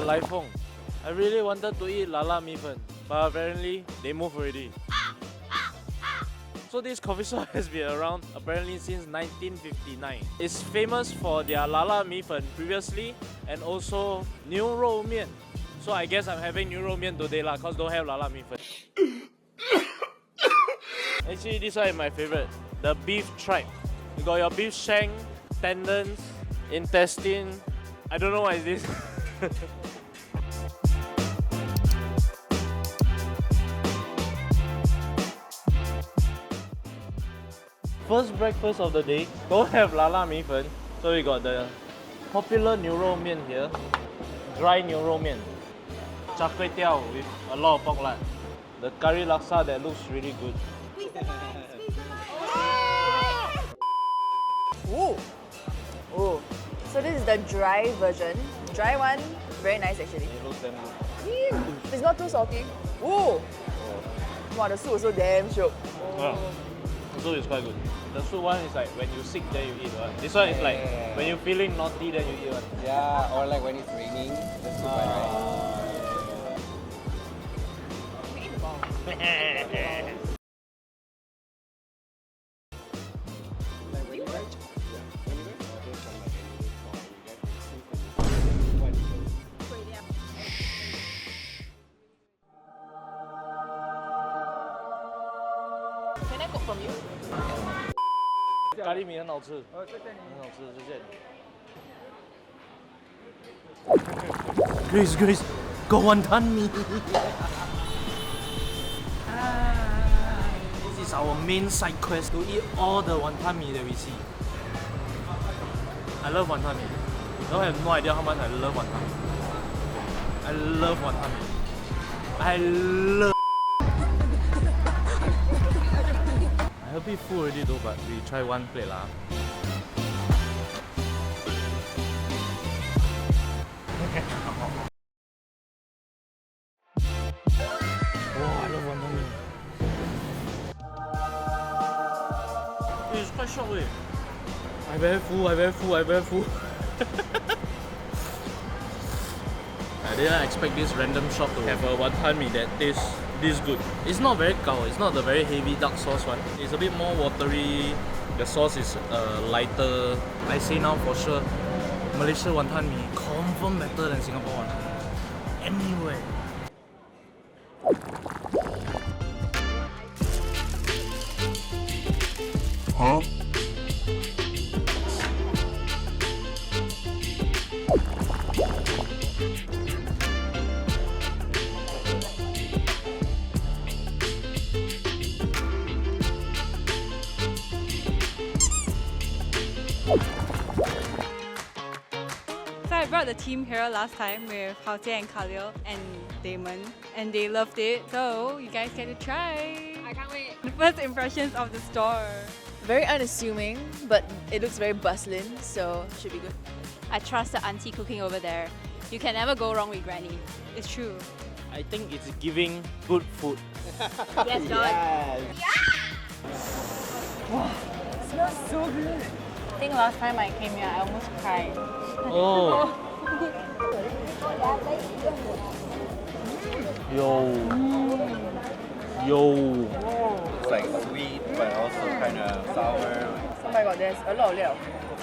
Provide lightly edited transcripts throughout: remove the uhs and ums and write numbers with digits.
Lai Foong. I really wanted to eat lala Meatmen, but apparently they moved already. So this coffee shop has been around apparently since 1959. It's famous for their lala Meatmen previously and also new rou mian. So I guess I'm having new rou mian today lah, cause don't have lala Meatmen. Actually, this one is my favorite, the beef tripe. You got your beef shank, tendons, intestine. I don't know what is this. First breakfast of the day, don't have lala Meatmen. So we got the popular new rou mian here, dry new rou mian, char kway teow with a lot of pork lard, the curry laksa that looks really good. Ooh. Ooh. So this is the dry version. Dry one, very nice actually. It looks damn good. It's not too salty. Ooh. Wow, the soup also damn shiok. Oh. The soup is quite good. The soup one is like when you sick then you eat one. This one is like when you're feeling naughty then you eat one. Yeah, or like when it's raining, the soup right. Can I cook from you? 咖喱米很好吃，很好吃，谢谢你。Grace, go Wonton Mee. This is our main side quest to eat all the Wonton Mee that we see. I love Wonton Mee. You have no idea how much I love Wonton Mee. I love Wonton Mee. I love. I'm a bit full already though, but we try one plate lah. Oh, I love Wonton Mee. It's quite short way. I very full. I didn't expect this random shop to have a Wonton Mee that tastes this good. It's not very gao, it's not the very heavy dark sauce one. It's a bit more watery. The sauce is lighter. I say now for sure, Malaysia Wonton Mee confirm better than Singapore one. Anywhere. Huh? I brought the team here last time with Hokkien and Khalil and Damon, and they loved it. So you guys get to try. I can't wait. The first impressions of the store. Very unassuming, but it looks very bustling, so should be good. I trust the auntie cooking over there. You can never go wrong with Granny. It's true. I think it's giving good food. Yes, John. Wow, it smells so good. I think last time I came here, I almost cried. Oh. Yo. It's like sweet, but also kind of sour. Oh my god, there's a lot of liao.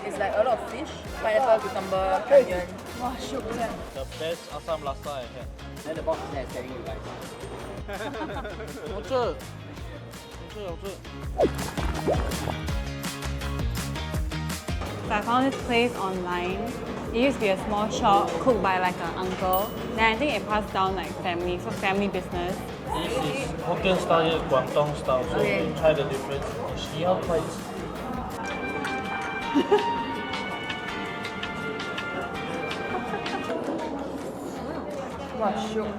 It's like a lot of fish, pineapple, cucumber, onion. Wow, shiok. The best Asam laksa I had. And the box is there telling you guys. 好吃，好吃。 So I found this place online. It used to be a small shop cooked by like an uncle. Then I think it passed down like family, so family business. This is Hokkien style, here, Guangdong style. So Okay. we try the difference. 11块。Wow, shiok.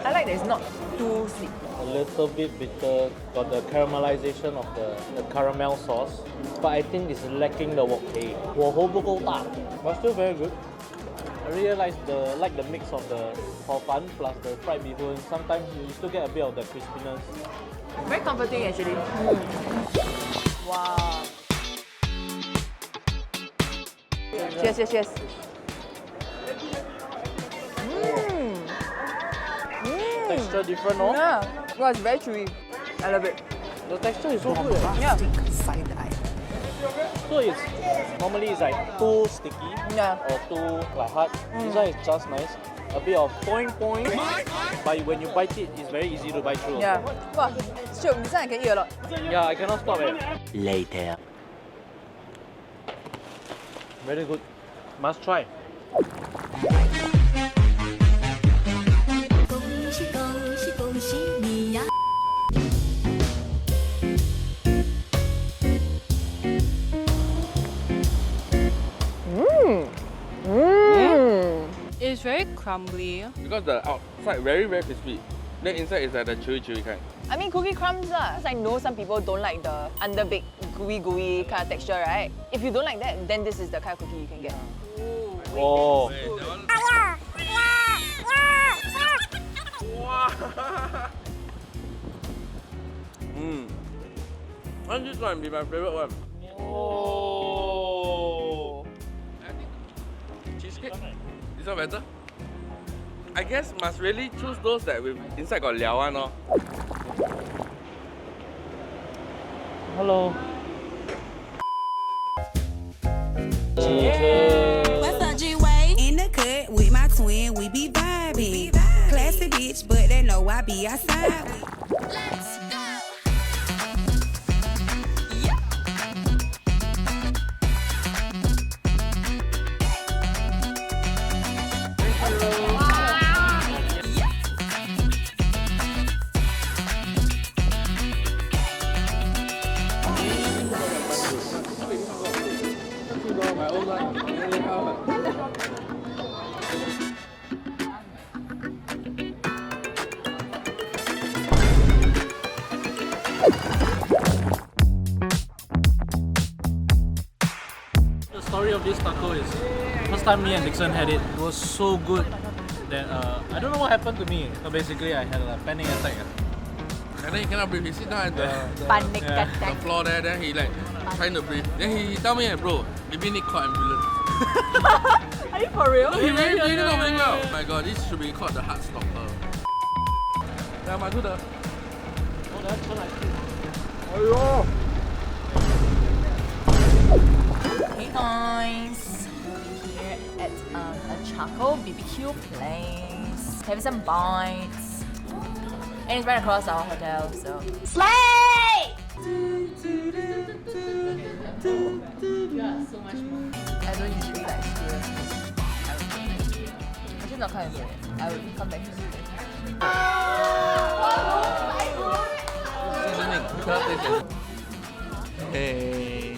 I like that it's not too sweet. A little bit bitter, got the caramelization of the caramel sauce, but I think it's lacking the wok hei. 火候不够大, but still very good. I really like the mix of the hor fun plus the fried bee hoon. Sometimes you still get a bit of the crispiness. Very comforting actually. Wow. Cheers. Texture different, no? Yeah. Well, it's very chewy. I love it. The texture is so good. Yeah. So it's normally it's like too sticky Yeah. or too like hard. This one is just nice. A bit of point, but when you bite it, it's very easy to bite through. Yeah. Wow. Sure, this one I can eat a lot. Yeah, I cannot stop it. Later. Very good. Must try. It's very crumbly. Because the outside very crispy. Then inside is like the chewy kind. I mean, cookie crumbs lah. I know some people don't like the underbaked gooey kind of texture, right? If you don't like that, then this is the kind of cookie you can get. Oh. And this one be my favorite one. Oh. I think cheesecake. This one better. I guess must really choose those that with inside got liao one, no? Hello. What's up, G-Way? In the cut with my twin, we be vibing. Classy bitch, but they know I be outside. Let's go. The story of this taco is first time me and Dixon had it. It was so good that I don't know what happened to me. So basically, I had a panic attack. And then he cannot breathe. He sit down at the Panic Yeah. attack. floor there, then he like trying to breathe. Then he tell me, bro, maybe need call ambulance. Are you for real? He really not very well. Oh my god, this should be called the heart stopper. Yeah, must do the. Hey guys, we're here at a charcoal BBQ place. Having some bites. And it's right across our hotel, so. Slay! You are so much more. I don't usually like experience this. Actually not kind of good. I will come back to this. Seasoning. You cannot taste it. Hey.